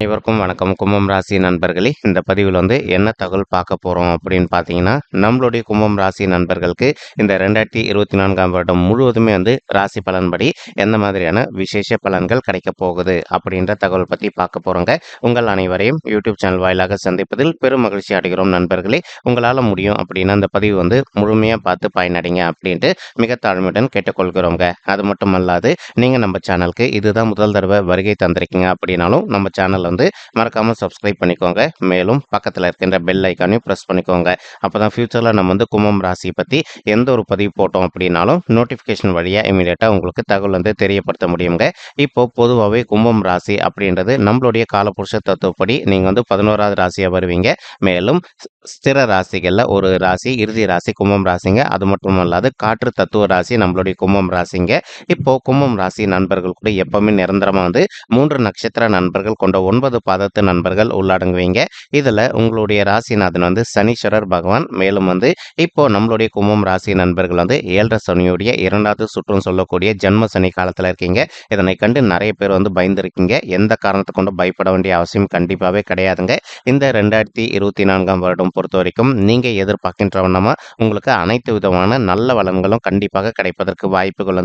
அனைவருக்கும் வணக்கம். கும்பம் ராசி நண்பர்களே, இந்த பதிவில் என்ன தகவல் பார்க்க போகிறோம் அப்படின்னு பார்த்தீங்கன்னா, நம்மளுடைய கும்பம் ராசி நண்பர்களுக்கு இந்த 2024ஆம் வருடம் முழுவதுமே ராசி பலன்படி எந்த மாதிரியான விசேஷ பலன்கள் கிடைக்க போகுது அப்படின்ற தகவல் பற்றி பார்க்க போகிறோங்க. உங்கள் அனைவரையும் யூடியூப் சேனல் வாயிலாக சந்திப்பதில் பெரும் மகிழ்ச்சி அடைகிறோம் நண்பர்களே. உங்களால் முடியும் அப்படின்னா அந்த பதிவு முழுமையாக பார்த்து பயனடைங்க அப்படின்ட்டு மிக தாழ்மையுடன் கேட்டுக்கொள்கிறோங்க. அது மட்டும் அல்லாது நீங்கள் நம்ம சேனலுக்கு இதுதான் முதல் தடவை வருகை தந்திருக்கீங்க அப்படின்னாலும் நம்ம சேனல் மறக்காம சப்ஸ்கிரைப் பண்ணிக்கோங்க. மேலும் பக்கத்தில் இருக்கின்ற பெல் ஐக்கானையும் பிரஸ் பண்ணிக்கோங்க. அப்பதான் ஃபியூச்சர்ல நம்ம கும்பம் ராசி பத்தி எந்த ஒரு பதிவு போட்டோம் அப்படின்னாலும் நோட்டிபிகேஷன் வழியா இமீடியட்டா உங்களுக்கு தகவல் தெரியப்படுத்த முடியுங்க. இப்போ பொதுவாகவே கும்பம் ராசி அப்படின்றது நம்மளுடைய காலபுருஷ தத்துவப்படி நீங்க 11வது ராசியா வருவீங்க. மேலும் ஸ்திர ராசிகள்ல ஒரு ராசி இறுதி ராசி கும்பம் ராசிங்க. அது மட்டும் அல்லாது காற்று தத்துவ ராசி நம்மளுடைய கும்பம் ராசிங்க. இப்போ கும்பம் ராசி நண்பர்கள் கூட எப்பவுமே நிரந்தரமா 3 நட்சத்திர நண்பர்கள் கொண்ட 9 பாதத்து நண்பர்கள் உள்ளடங்குவீங்க. இதுல உங்களுடைய ராசிநாதன் சனீஸ்வரர் பகவான். மேலும் இப்போ நம்மளுடைய கும்பம் ராசி நண்பர்கள் 7 சனியுடைய 2வது சுற்றும் சொல்லக்கூடிய ஜென்ம சனி காலத்துல இருக்கீங்க. இதனை கண்டு நிறைய பேர் பயந்துருக்கீங்க. எந்த காரணத்தை கொண்டு பயப்பட வேண்டிய அவசியம் கண்டிப்பாவே கிடையாதுங்க. இந்த 2024ஆம் வருடம் பொறுத்த வரைக்கும் நீங்க எதிர்பார்க்கின்ற வண்ணமா உங்களுக்கு அனைத்து விதமான நல்ல வளன்களும் கண்டிப்பாக கிடைப்பதற்கு வாய்ப்புகள்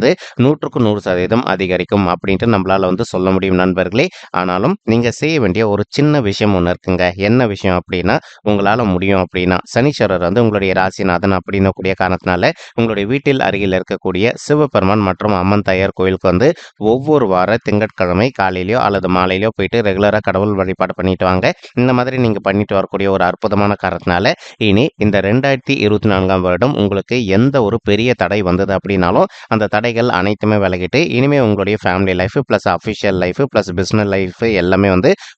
100க்கு 100% அதிகரிக்கும் அப்படின்ட்டு நம்மளால சொல்ல முடியும் நண்பர்களே. ஆனாலும் நீங்க செய்ய வேண்டிய ஒரு சின்ன விஷயம் ஒன்று இருக்குங்க. என்ன விஷயம் அப்படின்னா, உங்களால முடியும் அப்படின்னா சனீஸ்வரர் உங்களுடைய ராசிநாதன் அப்படின்னு கூடிய காரணத்தினால உங்களுடைய வீட்டில் அருகில் இருக்கக்கூடிய சிவபெருமான் மற்றும் அம்மன் தாயார் கோயிலுக்கு ஒவ்வொரு வார திங்கட்கிழமை காலையிலயோ அல்லது மாலையிலயோ போயிட்டு ரெகுலரா கடவுள் வழிபாடு பண்ணிட்டு வாங்க. இந்த மாதிரி நீங்க பண்ணிட்டு வரக்கூடிய ஒரு அற்புதமான காரணத்தினால இனி இந்த 2024ஆம் வருடம் உங்களுக்கு எந்த ஒரு பெரிய தடை வந்தது அப்படின்னாலும் அந்த தடைகள் அனைத்துமே விலகிட்டு இனிமே உங்களுடைய family life plus official life plus business life எல்லாமே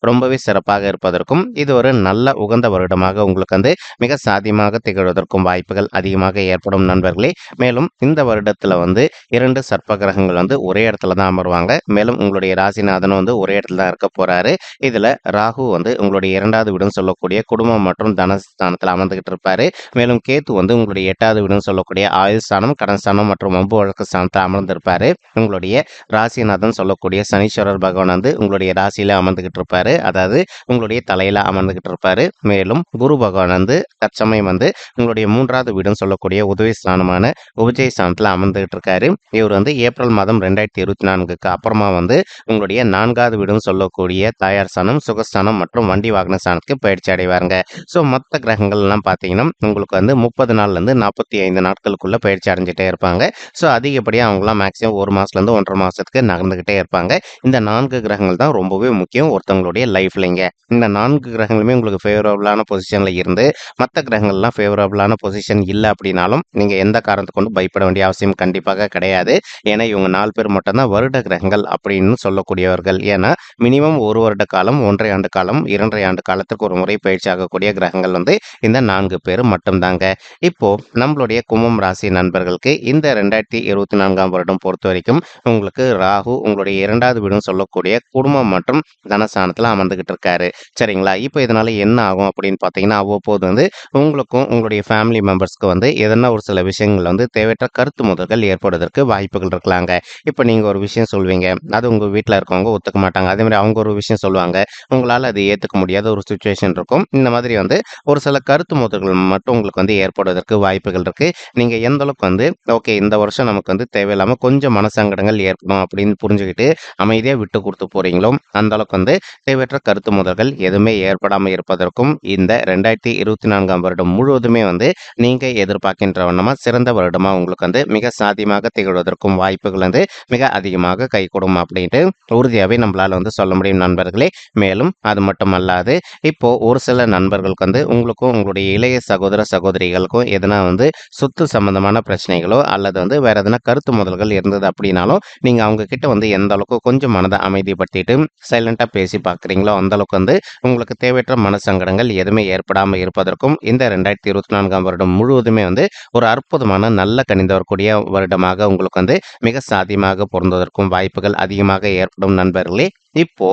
ரொம்பவே சிறப்பாக இருப்பதற்கும் இது ஒரு நல்ல உகந்த வருடமாக உங்களுக்கு மிக சாத்தியமாக திகழ்வதற்கும் வாய்ப்புகள் அதிகமாக ஏற்படும் நண்பர்களே. மேலும் இந்த வருடத்துல 2 சர்ப்ப கிரகங்கள் ஒரே இடத்துல தான் அமர்வாங்க. மேலும் உங்களுடைய ராசிநாதன் ஒரே இடத்துல தான் இருக்க போறாரு. இதுல ராகு உங்களுடைய 2வது வீடுன்னு சொல்லக்கூடிய குடும்பம் மற்றும் தனஸ்தானத்தில் அமர்ந்துகிட்டு இருப்பாரு. மேலும் கேத்து உங்களுடைய 8வது வீடுன்னு சொல்லக்கூடிய ஆயுள் ஸ்தானம், கடன் ஸ்தானம் மற்றும் வம்பு வழக்கு ஸ்தானத்தில் அமர்ந்திருப்பாரு. உங்களுடைய ராசிநாதன் சொல்லக்கூடிய சனீஸ்வரர் பகவான் உங்களுடைய ராசியில அமர்ந்துகிட்டு இருப்பாரு. அதாவது உங்களுடைய தலையில அமர்ந்துகிட்டு இருப்பாரு. மேலும் குரு பகவான் தற்சமயம் உங்களுடைய 3வது வீடுன்னு சொல்லக்கூடிய உதவி ஸ்தானமான உபஜய ஸ்தானத்துல அமர்ந்துகிட்டு இருக்காரு. இவர் ஏப்ரல் மாதம் 2024க்கு அப்புறமா உங்களுடைய 4வது வீடுன்னு சொல்லக்கூடிய தாயார் ஸ்தானம், சுகஸ்தானம் மற்றும் வண்டி வாகன ஸ்தானத்துக்கு பயிற்சி அடைவாருங்க. ஸோ மொத்த கிரகங்கள் எல்லாம் பார்த்தீங்கன்னா உங்களுக்கு 30 நாள்ல இருந்து 45 நாட்களுக்குள்ள பயிற்சி அடைஞ்சிட்டே இருப்பாங்க. ஸோ அதிகப்படியாக அவங்களாம் மேக்ஸிமம் 1 மாசத்துல இருந்து 1.5 மாசத்துக்கு நகர்ந்துகிட்டே இருப்பாங்க. இந்த 4 கிரகங்கள் தான் ரொம்பவே முக்கியம் ஒருத்தவங்களுடைய லைஃப்லைங்க. இந்த 4 கிரகங்களுமே உங்களுக்கு ஃபேவரபிளான பொசிஷன்ல இருந்து மற்ற கிரகங்கள்லாம் ஃபேவரபிளான பொசிஷன் இல்லை அப்படின்னாலும் நீங்க எந்த காரணத்தை கொண்டு பயப்பட வேண்டிய அவசியம் கண்டிப்பாக கிடையாது. ஏன்னா இவங்க 4 பேர் மட்டும்தான் வருட கிரகங்கள் அப்படின்னு சொல்லக்கூடியவர்கள். ஏன்னா மினிமம் 1 வருட காலம், 1.5 ஆண்டு காலம், 2.5 ஆண்டு காலத்துக்கு ஒரு முறை பயிற்சி ஆகக்கூடிய கிரகங்கள் இந்த 4 பேர் மட்டும்தாங்க. இப்போ நம்மளுடைய கும்பம் ராசி நண்பர்களுக்கு இந்த 2024ஆம் வருடம் பொறுத்த வரைக்கும் உங்களுக்கு ராகு உங்களுடைய 2வது வீடுன்னு சொல்லக்கூடிய குடும்பம் மற்றும் தனஸ்தானத்துல அமர்ந்துகிட்டு இருக்காரு. சரிங்களா? இப்போ இதனால என்ன ஆகும் அப்படின்னு பார்த்தீங்கன்னா, அவ்வப்போது உங்களுக்கும் உங்களுடைய ஃபேமிலி மெம்பர்ஸ்க்கு எதனா ஒரு சில விஷயங்கள் தேவையற்ற கருத்து மோதல்கள் ஏற்படுவதற்கு வாய்ப்புகள் இருக்கலாங்க. இப்போ நீங்க ஒரு விஷயம் சொல்வீங்க, அது உங்க வீட்டில் இருக்கவங்க ஒத்துக்க மாட்டாங்க. அதே மாதிரி அவங்க ஒரு விஷயம் சொல்லுவாங்க, உங்களால் அது ஏற்றுக்க முடியாத ஒரு சுச்சுவேஷன் இருக்கும். இந்த மாதிரி ஒரு சில கருத்து மோதல்கள் மட்டும் உங்களுக்கு ஏற்படுவதற்கு வாய்ப்புகள் இருக்கு. நீங்க எந்த அளவுக்கு ஓகே இந்த வருஷம் நமக்கு தேவையில்லாம கொஞ்சம் மனசங்கடங்கள் ஏற்படும் அப்படின்னு புரிஞ்சுக்கிட்டு அமைதியா விட்டு கொடுத்து போறீங்களோ அந்த அளவுக்கு தேவையற்ற கருத்து மோதல்கள் எதுவுமே ஏற்படாமல் இருப்பதற்கும் இந்த 2024ஆம் வருடம் முழுவதுமே நீங்க எதிர்பார்க்கின்ற வண்ணமா சிறந்த வருடமா உங்களுக்கு மிக சாத்தியமாக திகழ்வதற்கும் வாய்ப்புகள் மிக அதிகமாக கைகூடும் அப்படின்ட்டு உறுதியாவே நம்மளால சொல்ல முடியும் நண்பர்களே. மேலும் அது மட்டுமல்லாது இப்போ ஒரு சில நண்பர்களுக்கு உங்களுக்கும் உங்களுடைய இளைய சகோதர சகோதரிகளுக்கும் எதனா சொத்து சம்பந்தமான பிரச்சனைகளோ அல்லது வேற எதனா கருத்து மோதல்கள் இருந்தது அப்படின்னாலும் நீங்க அவங்க கிட்ட எந்த அளவுக்கு கொஞ்சம் மனதை அமைதிப்படுத்திட்டு சைலண்டா பேசி பார்க்குறீங்களோ அந்த அளவுக்கு உங்களுக்கு தேவையற்ற மனசங்கடங்கள் எதுவுமே ஏற்படாமல் இருப்பதற்கும் இந்த 2024ஆம் வருடம் முழுவதுமே ஒரு அற்புதமான நல்ல கணிந்து வரக்கூடிய வருடமாக உங்களுக்கு மிக சாத்தியமாக பொருந்துவதற்கும் வாய்ப்புகள் அதிகமாக ஏற்படும் நண்பர்களே. இப்போ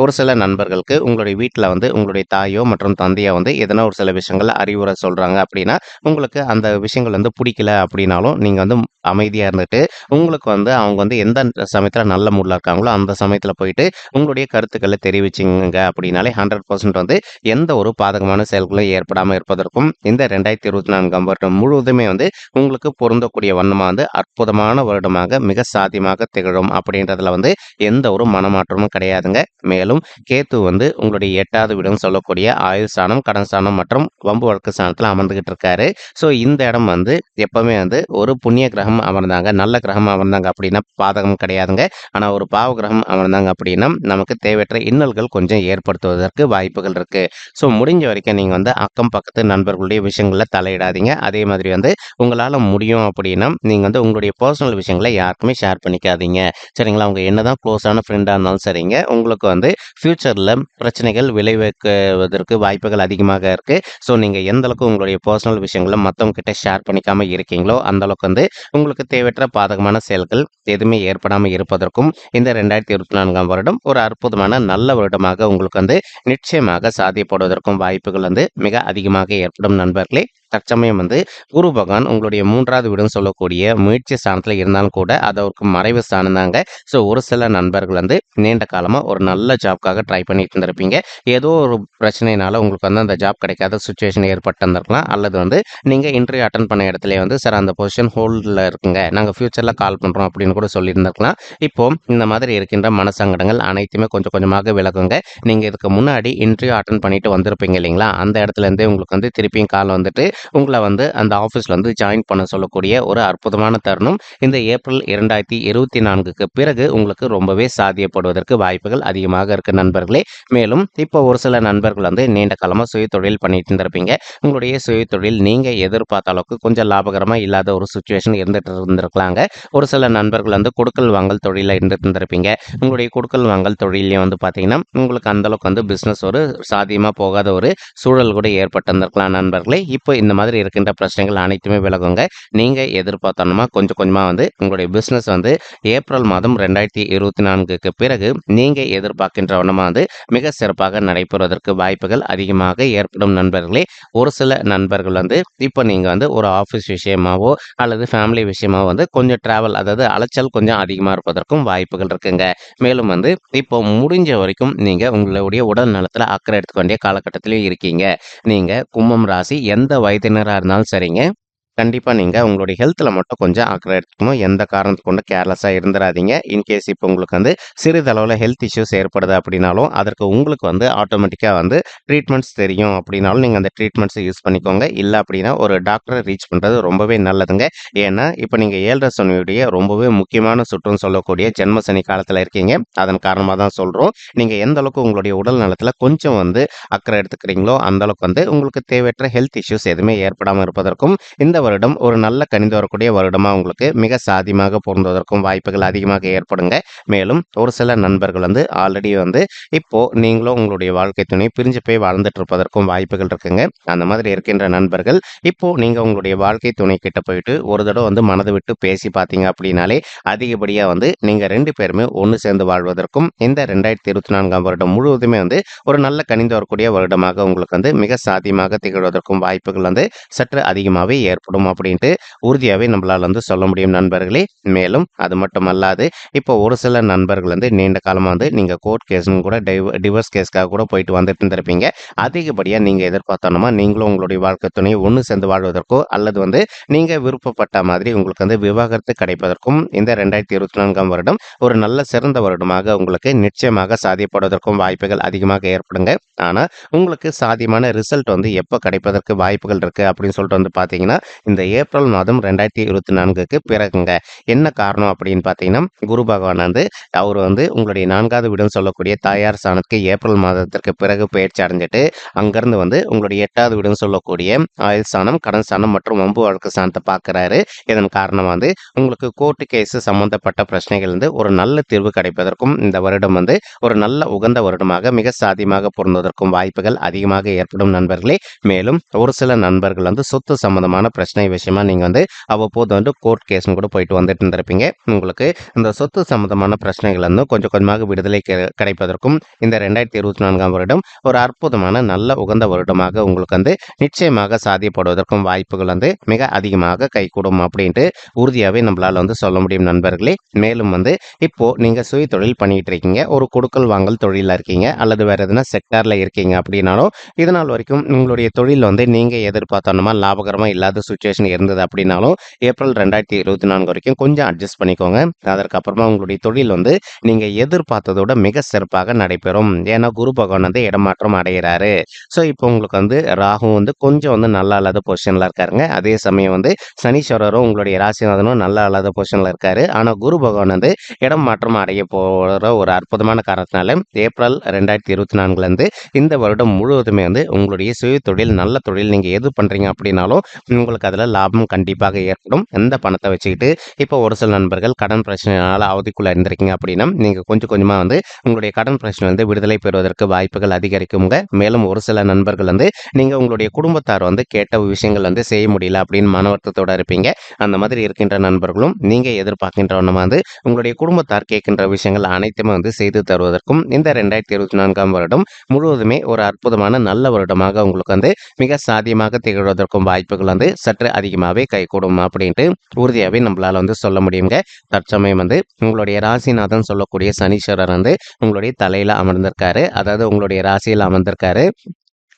ஒரு சில நண்பர்களுக்கு உங்களுடைய வீட்ல வந்து உங்களுடைய தாயோ மற்றும் தந்தையோ வந்து எதனா ஒரு சில விஷயங்கள்ல அறிவுரை சொல்றாங்க அப்படின்னா, உங்களுக்கு அந்த விஷயங்கள் வந்து புடிக்கல அப்படின்னாலும், நீங்க வந்து அமைதியா இருந்துட்டு, உங்களுக்கு வந்து அவங்க வந்து எந்த சமயத்துல நல்ல மூட்ல இருக்காங்களோ, அந்த சமயத்துல போயிட்டு உங்களுடைய கருத்துக்கள தெரிவிச்சீங்க அப்படின்னாலே 100% வந்து எந்த ஒரு பாதகமான செயல்களும் ஏற்படாம இருப்பதற்கும், இந்த 2024ஆம் வருடம் முழுவதுமே வந்து உங்களுக்கு பொருந்தக்கூடிய வண்ணமா வந்து அற்புதமான வருடமாக மிக சாத்தியமாக திகழும் அப்படின்றதுல வந்து எந்த ஒரு மனமாற்றமும் கிடையாதுங்க. மேலும் கேத்து வந்து உங்களுடைய 8வது வீடுன்னு சொல்லக்கூடிய ஆயுள் ஸ்தானம், கடன் ஸ்தானம் மற்றும் வம்பு வழக்கு ஸ்தானத்துல அமர்ந்துகிட்டு இருக்காரு. ஸோ இந்த இடம் வந்து எப்பவுமே வந்து ஒரு புண்ணிய கிரகம் அமர்ந்தாங்க, நல்ல கிரகம் அமர்ந்தாங்க அப்படின்னா பாதகம் கிடையாதுங்க. ஆனா ஒரு பாவ கிரகம் அமர்ந்தாங்க அப்படின்னா, நமக்கு தேவையற்ற இன்னல்கள் கொஞ்சம் ஏற்படுத்துவதற்கு வாய்ப்புகள் இருக்கு. ஸோ முடிஞ்ச வரைக்கும் நீங்க வந்து அக்கம் பக்கத்து நண்பர்களுடைய விஷயங்கள்ல தலையிடாதீங்க. அதே மாதிரி வந்து உங்களால முடியும் அப்படின்னா, நீங்க வந்து உங்களுடைய பர்சனல் விஷயங்கள யாருக்குமே ஷேர் பண்ணிக்காதீங்க. சரிங்களா? அவங்க என்னதான் குளோஸான ஃப்ரெண்டா இருந்தாலும் சரிங்க, உங்களுக்கு வந்து ஃபியூச்சர்ல பிரச்சனைகள் விளைவிக்குவதற்கு வாய்ப்புகள் அதிகமாக இருக்கு. ஸோ நீங்க எந்த அளவுக்கு உங்களுடைய பர்சனல் விஷயங்கள மத்தவங்க கிட்ட ஷேர் பண்ணிக்காம இருக்கீங்களோ, அந்த அளவுக்கு வந்து உங்களுக்கு தேவையற்ற பாதகமான செயல்கள் எதுவுமே ஏற்படாம இருப்பதற்கும், இந்த 2024ஆம் வருடம் ஒரு அற்புதமான நல்ல வருடமாக உங்களுக்கு வந்து நிச்சயமாக சாத்தியப்படுவதற்கும் வாய்ப்புகள் வந்து மிக அதிகமாக ஏற்படும் நண்பர்களே. தற்சமயம் வந்து குரு பகவான் உங்களுடைய 3வது வீடுன்னு சொல்லக்கூடிய முயற்சி ஸ்தானத்துல இருந்தாலும் கூட, அது அவருக்கு மறைவு ஸ்தானம் தாங்க. ஸோ ஒரு சில நண்பர்கள் வந்து நீண்ட காலமா ஒரு நல்ல ஜாப்க்காக ட்ரை பண்ணிட்டு இருந்திருப்பீங்க. ஏதோ ஒரு பிரச்சனையினால உங்களுக்கு வந்து அந்த ஜாப் கிடைக்காத சிச்சுவேஷன் ஏற்பட்டு இருந்திருக்கலாம். அல்லது வந்து நீங்க இன்டர்வியூ அட்டெண்ட் பண்ண இடத்துலயே வந்து, "சார் அந்த பொசிஷன் ஹோல்ட்ல இருக்குங்க. நாங்க ஃபியூச்சர்ல கால் பண்றோம்" அப்படின்னு கூட சொல்லியிருந்திருக்கலாம். இப்போ இந்த மாதிரி இருக்கின்ற மனசங்கடங்கள் அனைத்துமே கொஞ்சம் கொஞ்சமாக விலகுங்க. நீங்க இதுக்கு முன்னாடி இன்டர்வியூ அட்டெண்ட் பண்ணிட்டு வந்திருப்பீங்க இல்லைங்களா? அந்த இடத்துல இருந்தே உங்களுக்கு வந்து திருப்பியும் கால் வந்துட்டு, உங்கள வந்து அந்த ஆஃபீஸ்ல வந்து ஜாயின் பண்ண சொல்லக்கூடிய ஒரு அற்புதமான தருணம் இந்த ஏப்ரல் 2024க்கு பிறகு உங்களுக்கு ரொம்பவே சாத்தியப்படுவதற்கு வாய்ப்புகள் அதிகமாக இருக்கு நண்பர்களே. மேலும் இப்போ ஒரு சில நண்பர்கள் வந்து நீண்ட காலமா சுயதொழில் பண்ணிட்டு இருந்திருப்பீங்க. உங்களுடைய சுயதொழில் நீங்க எதிர்பார்த்த அளவுக்கு கொஞ்சம் லாபகரமா இல்லாத ஒரு சிச்சுவேஷன் இருந்துட்டு இருந்திருக்கலாங்க. ஒரு சில நண்பர்கள் வந்து கொடுக்கல் வாங்கல் தொழில்ல இருந்துட்டு இருந்திருப்பீங்க. உங்களுடைய கொடுக்கல் வாங்கல் தொழில்லயும் வந்து பார்த்தீங்கன்னா, உங்களுக்கு அந்த அளவுக்கு வந்து பிசினஸ் ஒரு சாத்தியமா போகாத ஒரு சூழல் கூட ஏற்பட்டிருந்திருக்கலாம் நண்பர்களே. இப்போ இந்த மாதிரி இருக்கின்ற பிரச்சனைகள் அனைத்துமே விலகுங்க. நீங்க எதிர்பார்த்தோம்னா கொஞ்சம் கொஞ்சமா வந்து உங்களுடைய பிசினஸ் வந்து ஏப்ரல் மாதம் 2024க்கு பிறகு நீங்க எதிர்பார்க்கின்ற வண்ணமா வந்து மிக சிறப்பாக நடைபெறுவதற்கு வாய்ப்புகள் அதிகமாக ஏற்படும் நண்பர்களே. ஒரு சில நண்பர்கள் வந்து இப்போ நீங்க வந்து ஒரு ஆஃபீஸ் விஷயமாவோ அல்லது ஃபேமிலி விஷயமாவோ வந்து கொஞ்சம் டிராவல், அதாவது அலைச்சல் கொஞ்சம் அதிகமா இருப்பதற்கும் வாய்ப்புகள் இருக்குங்க. மேலும் வந்து இப்போ முடிஞ்ச வரைக்கும் நீங்க உங்களுடைய உடல் நலத்துல அக்கறை எடுத்துக்க வேண்டிய காலகட்டத்திலும் இருக்கீங்க. நீங்க கும்பம் ராசி எந்த வயதினரா இருந்தாலும் சரிங்க. கண்டிப்பா நீங்க உங்களுடைய ஹெல்த்ல மட்டும் கொஞ்சம் அக்கறை எடுத்துக்கணும். எந்த காரணத்த கொண்டும் கேர்லெஸ்ஸா இருந்துறாதீங்க. இன்கேஸ் இப்போ உங்களுக்கு வந்து சிறிதளவுல ஹெல்த் இஷ்யூஸ் ஏற்படுது அப்படின்னாலும், அதற்கு உங்களுக்கு வந்து ஆட்டோமேட்டிக்கா வந்து ட்ரீட்மெண்ட்ஸ் தெரியும் அப்படின்னாலும், நீங்க அந்த ட்ரீட்மெண்ட்ஸ யூஸ் பண்ணிக்கோங்க. இல்ல அப்படின்னா ஒரு டாக்டர ரீச் பண்றது ரொம்பவே நல்லதுங்க. ஏன்னா, இப்ப நீங்க 7 சனியுடைய ரொம்பவே முக்கியமான சுற்றுன்னு சொல்லக்கூடிய ஜென்ம சனி காலத்துல இருக்கீங்க. அதன் காரணமா தான் சொல்றோம். நீங்க எந்த அளவுக்கு உங்களுடைய உடல் நலத்துல கொஞ்சம் வந்து அக்கறை எடுத்துக்கிறீங்களோ, அந்த அளவுக்கு வந்து உங்களுக்கு தேவையற்ற ஹெல்த் இஷ்யூஸ் எதுவுமே ஏற்படாம இருப்பதற்கும், இந்த வருடம் ஒரு நல்ல கனிந்து வரக்கூடிய வருடமா உங்களுக்கு மிக சாத்தியமாக பொருந்துவதற்கும் வாய்ப்புகள் அதிகமாக ஏற்படுங்க. மேலும் ஒரு சில நண்பர்கள் வந்து ஆல்ரெடி வந்து இப்போ நீங்களும் உங்களுடைய வாழ்க்கை துணை பிரிஞ்சு போய் வாழ்ந்துட்டு இருப்பதற்கும் வாய்ப்புகள் இருக்குங்க. அந்த மாதிரி இருக்கின்ற நண்பர்கள் இப்போ நீங்க உங்களுடைய வாழ்க்கை துணை கிட்ட போயிட்டு ஒரு தடவை வந்து மனது விட்டு பேசி பார்த்தீங்க அப்படின்னாலே, அதிகப்படியா வந்து நீங்க 2 பேருமே ஒண்ணு சேர்ந்து வாழ்வதற்கும், இந்த 2024ஆம் வருடம் முழுவதுமே வந்து ஒரு நல்ல கனிந்து வரக்கூடிய வருடமாக உங்களுக்கு வந்து மிக சாத்தியமாக திகழ்வதற்கும் வாய்ப்புகள் வந்து சற்று அதிகமாவே ஏற்படும் அப்படின்ட்டு உறுதியாவே நம்மளால வந்து சொல்ல முடியும் நண்பர்களே. மேலும் அது மட்டுமல்லாது, இப்போ ஒரு சில நண்பர்கள் வந்து நீண்ட காலமா வந்து நீங்க கோர்ட் கேஸ்ன்னு கூட டிவோர்ஸ் கேஸ்க்காக கூட போயிட்டு வந்துட்டு இருந்திருப்பீங்க. அதிகப்படியா நீங்க எதிர்பார்த்தோம்னா, நீங்களும் உங்களுடைய வாழ்க்கை துணை ஒண்ணு சேர்ந்து வாழ்வதற்கோ, அல்லது வந்து நீங்க விருப்பப்பட்ட மாதிரி உங்களுக்கு வந்து விவாகரத்து கிடைப்பதற்கும், இந்த 2024ஆம் வருடம் ஒரு நல்ல சிறந்த வருடமாக உங்களுக்கு நிச்சயமாக சாத்தியப்படுவதற்கும் வாய்ப்புகள் அதிகமாக ஏற்படுங்க. ஆனா, உங்களுக்கு சாத்தியமான ரிசல்ட் வந்து எப்ப கிடைப்பதற்கு வாய்ப்புகள் இருக்கு அப்படின்னு சொல்லிட்டு வந்து பார்த்தீங்கன்னா, இந்த ஏப்ரல் மாதம் 2024க்கு பிறகுங்க. என்ன காரணம் அப்படின்னு பார்த்தீங்கன்னா, குரு பகவான் வந்து அவரு வந்து உங்களுடைய 4வது வீடுன்னு சொல்லக்கூடிய தாயார் ஸ்தானத்துக்கு ஏப்ரல் மாதத்திற்கு பிறகு பெயர்ச்சி அடைஞ்சுட்டு, அங்கிருந்து வந்து உங்களுடைய 8வது வீடுன்னு சொல்லக்கூடிய ஆயுள் ஸ்தானம், கடன் ஸ்தானம் மற்றும் வம்பு வழக்கு ஸ்தானத்த பார்க்கிறாரு. இதன் காரணமா வந்து உங்களுக்கு கோர்ட் கேஸ் சம்பந்தப்பட்ட பிரச்சனைகள் வந்து ஒரு நல்ல தீர்வு கிடைப்பதற்கும், இந்த வருடம் வந்து ஒரு நல்ல உகந்த வருடமாக மிக சாத்தியமாக பொருந்துவதற்கும் வாய்ப்புகள் அதிகமாக ஏற்படும் நண்பர்களே. மேலும் ஒரு சில நண்பர்கள் வந்து சொத்து சம்பந்தமான பிரச்சனை பிரச்சனை விஷயமா நீங்க வந்து அவ்வப்போது வந்து கோர்ட் கேஸ்னு கூட போயிட்டு வந்துட்டு இருந்திருப்பீங்க. உங்களுக்கு இந்த சொத்து சம்பந்தமான பிரச்சனைகள் வந்து கொஞ்சம் கொஞ்சமாக விடுதலை கிடைப்பதற்கும் இந்த 2024ஆம் வருடம் ஒரு அற்புதமான நல்ல உகந்த வருடமாக உங்களுக்கு வந்து நிச்சயமாக சாத்தியப்படுவதற்கும் வாய்ப்புகள் வந்து மிக அதிகமாக கைகூடும் அப்படின்ட்டு உறுதியாவே நம்மளால வந்து சொல்ல முடியும் நண்பர்களே. மேலும் வந்து இப்போ நீங்க சுய தொழில் பண்ணிட்டு இருக்கீங்க, ஒரு கொடுக்கல் வாங்கல் தொழில இருக்கீங்க, அல்லது வேற எதனா செக்டார்ல இருக்கீங்க அப்படின்னாலும் இது நாள் வரைக்கும் உங்களுடைய தொழில் வந்து நீங்க எதிர்பார்த்தோமா லாபகரமா இல்லாத சுச்சுவேஷன் இருந்தது அப்படின்னாலும் ஏப்ரல் 2024 வரைக்கும் கொஞ்சம் அட்ஜஸ்ட் பண்ணிக்கோங்க. அதற்கப்புறமா உங்களுடைய தொழில் வந்து நீங்க எதிர்பார்த்ததோட மிக சிறப்பாக நடைபெறும். ஏன்னா குரு பகவான் வந்து இடமாற்றம் அடைகிறாரு. ஸோ இப்போ உங்களுக்கு வந்து ராகு வந்து கொஞ்சம் வந்து நல்லா இல்லாத பொசிஷன்ல இருக்காருங்க. அதே சமயம் வந்து சனீஸ்வரரும் உங்களுடைய ராசிநாதனும் நல்லா இல்லாத பொசிஷன்ல இருக்காரு. ஆனா குரு பகவான் வந்து இடம் மாற்றம் அடைய போற ஒரு அற்புதமான காரணத்தினால ஏப்ரல் 2024 இருந்து இந்த வருடம் முழுவதுமே வந்து உங்களுடைய சுய தொழில் நல்ல தொழில் நீங்க எது பண்றீங்க அப்படின்னாலும் உங்களுக்கு அதுல லாபம் கண்டிப்பாக ஏற்படும். எந்த பணத்தை வச்சுக்கிட்டு இப்போ ஒரு சில நண்பர்கள் கடன் பிரச்சனையால அவதிக்குள்ள இருந்திருக்கீங்க அப்படின்னா நீங்க கொஞ்சம் கொஞ்சமா வந்து உங்களுடைய கடன் பிரச்சனை வந்து விடுதலை பெறுவதற்கு வாய்ப்புகள் அதிகரிக்குங்க. மேலும் ஒரு சில நண்பர்கள் வந்து நீங்க உங்களுடைய குடும்பத்தார் வந்து கேட்ட விஷயங்கள் வந்து செய்ய முடியல அப்படின்னு மன வருத்தத்தோட இருப்பீங்க. அந்த மாதிரி இருக்கின்ற நண்பர்களும் நீங்க எதிர்பார்க்கின்றவன வந்து உங்களுடைய குடும்பத்தார் கேட்கின்ற விஷயங்கள் அனைத்துமே வந்து செய்து தருவதற்கும் இந்த 2024ஆம் வருடம் முழுவதுமே ஒரு அற்புதமான நல்ல வருடமாக உங்களுக்கு வந்து மிக சாத்தியமாக திகழ்வதற்கும் வாய்ப்புகள் வந்து சற்று அதிகமாகவே கைகூடும் அப்படின்ட்டு உறுதியாகவே நம்மளால வந்து சொல்ல முடியுங்க. தற்சமயம் வந்து உங்களுடைய ராசிநாதன் சொல்லக்கூடிய சனீஸ்வரர் வந்து உங்களுடைய தலையில அமர்ந்திருக்காரு. அதாவது உங்களுடைய ராசியில் அமர்ந்திருக்காரு.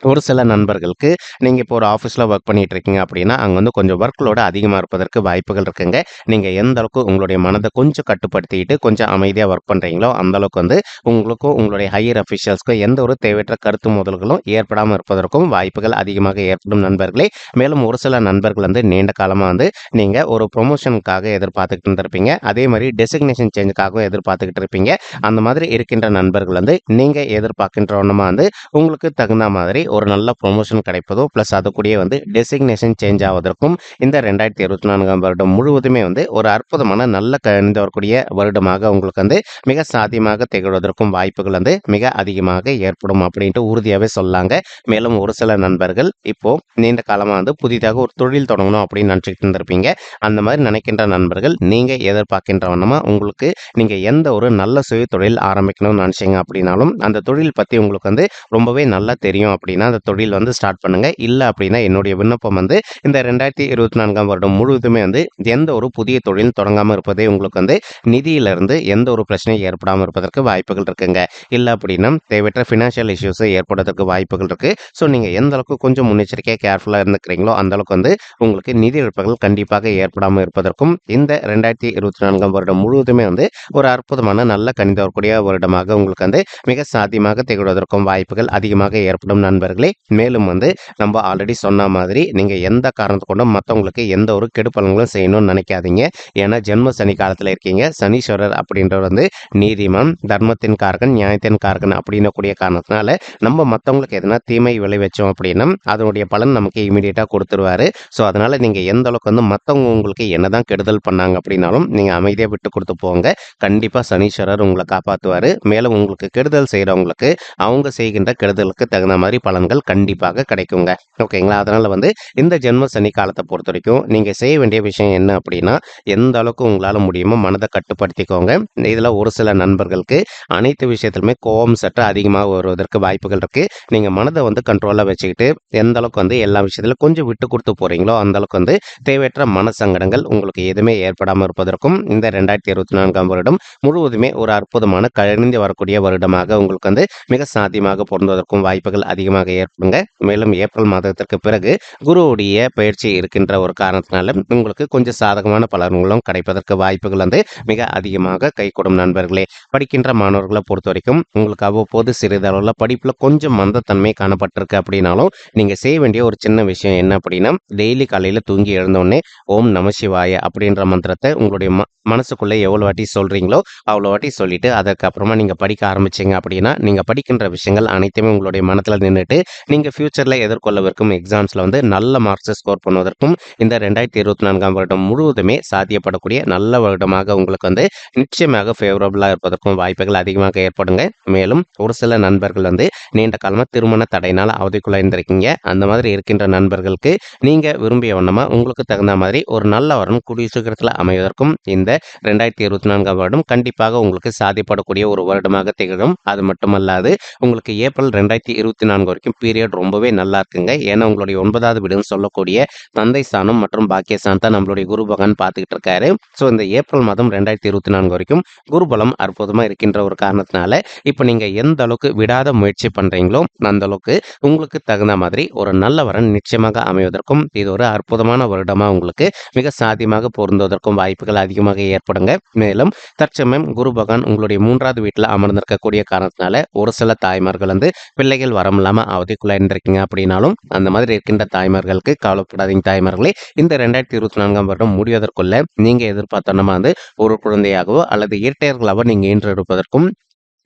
ஒரு சில நண்பர்களுக்கு நீங்க இப்போ ஒரு ஆஃபீஸ்ல ஒர்க் பண்ணிட்டு இருக்கீங்க அப்படின்னா அங்க வந்து கொஞ்சம் ஒர்க் லோடு அதிகமா இருப்பதற்கு வாய்ப்புகள் இருக்குங்க. நீங்க எந்த அளவுக்கு உங்களுடைய மனதை கொஞ்சம் கட்டுப்படுத்திட்டு கொஞ்சம் அமைதியா ஒர்க் பண்றீங்களோ அந்த அளவுக்கு வந்து உங்களுக்கும் உங்களுடைய ஹையர் அஃபிஷியல்ஸ்க்கும் எந்த ஒரு தேவையற்ற கருத்து மோதல்களும் ஏற்படாமல் இருப்பதற்கும் வாய்ப்புகள் அதிகமாக ஏற்படும் நண்பர்களே. மேலும் ஒரு சில நண்பர்கள் வந்து நீண்ட காலமா வந்து நீங்க ஒரு ப்ரொமோஷனுக்காக எதிர்பார்த்துக்கிட்டு இருந்திருப்பீங்க. அதே மாதிரி டெசிக்னேஷன் சேஞ்சுக்காகவும் எதிர்பார்த்துக்கிட்டு இருப்பீங்க. அந்த மாதிரி இருக்கின்ற நண்பர்கள் வந்து நீங்க எதிர்பார்க்கின்றவனமா வந்து உங்களுக்கு தகுந்த மாதிரி ஒரு நல்ல ப்ரொமோஷன் கிடைப்பதோ பிளஸ் அது கூடயே வந்து டெசிக்னேஷன் சேஞ்ச் ஆவதற்கும் இந்த 2024ஆம் வருடம் முழுவதுமே வந்து ஒரு அற்புதமான நல்ல கணிந்து வரக்கூடிய வருடமாக உங்களுக்கு வந்து மிக சாத்தியமாக திகழ்வதற்கும் வாய்ப்புகள் வந்து மிக அதிகமாக ஏற்படும் அப்படின்ட்டு உறுதியாகவே சொல்லாங்க. மேலும் ஒரு சில நண்பர்கள் இப்போ நீண்ட காலமாக வந்து புதிதாக ஒரு தொழில் தொடங்கணும் அப்படின்னு நினச்சிக்கிட்டு இருந்திருப்பீங்க. அந்த மாதிரி நினைக்கின்ற நண்பர்கள் நீங்க எதிர்பார்க்கின்ற வண்ணமா உங்களுக்கு நீங்க எந்த ஒரு நல்ல சுய தொழில் ஆரம்பிக்கணும்னு நினைச்சீங்க அப்படின்னாலும் அந்த தொழில் பத்தி உங்களுக்கு வந்து ரொம்பவே நல்லா தெரியும் அப்படின்னா அந்த தொழில் வந்து ஸ்டார்ட் பண்ணுங்க. இல்லை அப்படின்னா என்னுடைய விண்ணப்பம் வந்து இந்த 2024ஆம் வருடம் முழுவதுமே வந்து எந்த ஒரு புதிய தொழில் தொடங்காமல் இருப்பதே உங்களுக்கு வந்து நிதியிலிருந்து எந்த ஒரு பிரச்சனையும் ஏற்படாமல் இருப்பதற்கு வாய்ப்புகள் இருக்குங்க. இல்லை அப்படின்னா தேவையற்ற ஃபினான்ஷியல் இஷ்யூஸ் ஏற்படுவதற்கு வாய்ப்புகள் இருக்கு. ஸோ நீங்க எந்த அளவுக்கு கொஞ்சம் முன்னெச்சரிக்கையாக கேர்ஃபுல்லாக இருந்துக்கிறீங்களோ அந்த அளவுக்கு வந்து உங்களுக்கு நிதி இழப்புகள் கண்டிப்பாக ஏற்படாமல் இருப்பதற்கும் இந்த 2024ஆம் வருடம் முழுவதுமே வந்து ஒரு அற்புதமான நல்ல கணித வரக்கூடிய வருடமாக உங்களுக்கு வந்து மிக சாத்தியமாக திகழ்வதற்கும் வாய்ப்புகள் அதிகமாக ஏற்படும் நண்பர்களே. மேலும் வந்து நம்ம ஆல்ரெடி சொன்ன மாதிரி நீங்க எந்த காரணத்தை கொண்டும் மற்றவங்களுக்கு எந்த ஒரு கெடுப்பலன்களும் செய்யணும்னு நினைக்காதீங்க. ஏன்னா ஜென்ம சனி காலத்துல இருக்கீங்க. சனீஸ்வரர் அப்படின்றவர் வந்து நீதிமான், தர்மத்தின் காரகன், நியாயத்தின் காரகன் அப்படின்னு கூடிய காரணத்தினால நம்ம மற்றவங்களுக்கு எதனா தீமை விளைவிச்சோம் அப்படின்னா அதனுடைய பலன் நமக்கு இமீடியட்டா கொடுத்துருவாரு. ஸோ அதனால நீங்க எந்த அளவுக்கு வந்து மற்றவங்க உங்களுக்கு என்னதான் கெடுதல் பண்ணாங்க அப்படின்னாலும் நீங்க அமைதியா விட்டு கொடுத்து போங்க. கண்டிப்பா சனீஸ்வரர் உங்களை காப்பாற்றுவாரு. மேலும் உங்களுக்கு கெடுதல் செய்யறவங்களுக்கு அவங்க செய்கின்ற கெடுதலுக்கு தகுந்த மாதிரி பலன்கள் கண்டிப்பாக கிடைக்குங்க. ஓகேங்களா? அதனால வந்து இந்த ஜென்ம சனி காலத்தை பொறுத்த வரைக்கும் நீங்க செய்ய வேண்டிய விஷயம் என்ன அப்படின்னா எந்த அளவுக்கு உங்களால முடியுமோ மனதை கட்டுப்படுத்திக்கோங்க. இதுல ஒரு சில நண்பர்களுக்கு அனைத்து விஷயத்திலுமே கோபம் சற்று அதிகமாக வருவதற்கு வாய்ப்புகள் இருக்கு. நீங்க மனதை வந்து கண்ட்ரோலா வச்சுக்கிட்டு எந்த அளவுக்கு வந்து எல்லா விஷயத்திலும் கொஞ்சம் விட்டு கொடுத்து போறீங்களோ அந்த அளவுக்கு வந்து தேவையற்ற மன சங்கடங்கள் உங்களுக்கு எதுவுமே ஏற்படாமல் இருப்பதற்கும் இந்த 2024ஆம் வருடம் முழுவதுமே ஒரு அற்புதமான கழிந்து வரக்கூடிய வருடமாக உங்களுக்கு வந்து மிக சாத்தியமாக பொருந்துவதற்கும் வாய்ப்புகள் அதிகமாக ஏற்படுங்க. மேலும் ஏப்ரல் மாதத்திற்கு பிறகு குருவுடைய பயிற்சி இருக்கின்ற ஒரு காரணத்தினால உங்களுக்கு கொஞ்சம் சாதகமான பலன்களும் கிடைப்பதற்கு வாய்ப்புகள் வந்து மிக அதிகமாக கைகூடும் நண்பர்களே. படிக்கின்ற மாணவர்களை பொறுத்த வரைக்கும் உங்களுக்கு அவ்வப்போது சிறிதளவுல படிப்புல கொஞ்சம் மந்தத்தன்மை காணப்பட்டிருக்கு அப்படின்னாலும் நீங்க செய்ய வேண்டிய ஒரு சின்ன விஷயம் என்ன அப்படின்னா டெய்லி காலையில தூங்கி எழுந்தோடனே ஓம் நம சிவாய அப்படின்ற மந்திரத்தை உங்களுடைய மனசுக்குள்ள எவ்வளவு வாட்டி சொல்றீங்களோ அவ்வளோ வாட்டி சொல்லிட்டு அதுக்கப்புறமா நீங்க படிக்க ஆரம்பிச்சீங்க அப்படின்னா நீங்க படிக்கின்ற விஷயங்கள் அனைத்துமே உங்களுடைய மனத்துல நின்றுட்டு நீங்க ஃபியூச்சர்ல எதிர்கொள்ளவிருக்கும் எக்ஸாம்ஸ்ல வந்து நல்ல மார்க்ஸ் ஸ்கோர் பண்ணுவதற்கும் இந்த 2024ஆம் வருடம் முழுவதுமே சாத்தியப்படக்கூடிய நல்ல வருடமாக உங்களுக்கு வந்து நிச்சயமாக ஃபேவரபிளா இருப்பதற்கும் வாய்ப்புகள் அதிகமாக ஏற்படுங்க. மேலும் ஒரு சில நண்பர்கள் வந்து நீண்ட காலமா திருமண தடையினால அவதிக்குள்ள இருந்திருக்கீங்க. அந்த மாதிரி இருக்கின்ற நண்பர்களுக்கு நீங்க விரும்பிய வண்ணமா உங்களுக்கு தகுந்த மாதிரி ஒரு நல்ல வரன் கூடிய சீக்கிரத்துல அமைவதற்கும் இந்த 2024ஆம் வருடம் கண்டிப்பாக உங்களுக்கு சாத்தியப்படக்கூடிய ஒரு வருடமாக திகழும். அது மட்டுமல்லாது உங்களுக்கு ஏப்ரல் 2024 வரைக்கும் பீரியட் ரொம்பவே நல்லா இருக்குங்க. ஏன்னா உங்களுடைய 9வது வீடுன்னு சொல்லக்கூடிய தந்தை ஸ்தானம் மற்றும் பாக்கிய ஸ்தானத்தை நம்மளுடைய குரு பகவான் பார்த்துக்கிட்டு இருக்காரு. ஸோ இந்த ஏப்ரல் மாதம் 2024 வரைக்கும் குரு பலம் அற்புதமா இருக்கின்ற ஒரு காரணத்தினால இப்ப நீங்க எந்த அளவுக்கு விடாத முயற்சி பண்றீங்களோ அந்த அளவுக்கு உங்களுக்கு தகுந்த மாதிரி ஒரு நல்ல வரன் நிச்சயமாக அமைவதற்கும் இது ஒரு அற்புதமான வருடமா உங்களுக்கு மிக சாத்தியமாக பொருந்துவதற்கும் வாய்ப்புகள் அதிகமாக ஏற்படுங்க. மேலும் தற்சமயம் குரு பகவான் உங்களுடைய 3வது வீட்டில் அமர்ந்திருக்கக்கூடிய காரணத்தினால ஒரு சில தாய்மார்கள் வந்து பிள்ளைகள் வரம் இல்லாம அவதிக்குள்ள இருந்திருக்கீங்க அப்படின்னாலும் அந்த மாதிரி இருக்கின்ற தாய்மார்களுக்கு கவலைப்படாதீங்க தாய்மார்களே. இந்த 2024ஆம் வருடம் முடிவதற்குள்ள நீங்க எதிர்பார்த்தனமா வந்து ஒரு குழந்தையாகவோ அல்லது இரட்டையர்களாவோ நீங்க ஈன்றெடுப்பதற்கும்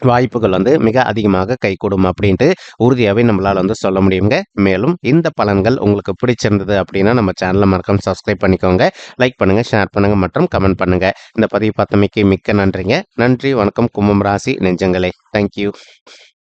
வாய்ப்புகள் வந்து மிக அதிகமாக கைகூடும் அப்படின்ட்டு உறுதியாவே நம்மளால வந்து சொல்ல முடியுங்க. மேலும் இந்த பலன்கள் உங்களுக்கு பிடிச்சிருந்தது அப்படின்னா நம்ம சேனலை மறக்காம சப்ஸ்கிரைப் பண்ணிக்கோங்க. லைக் பண்ணுங்க, ஷேர் பண்ணுங்க மற்றும் கமெண்ட் பண்ணுங்க. இந்த பதிவு பார்த்தமைக்கு மிக்க நன்றிங்க. நன்றி, வணக்கம் கும்பம் ராசி நெஞ்சங்களே. தேங்க்யூ.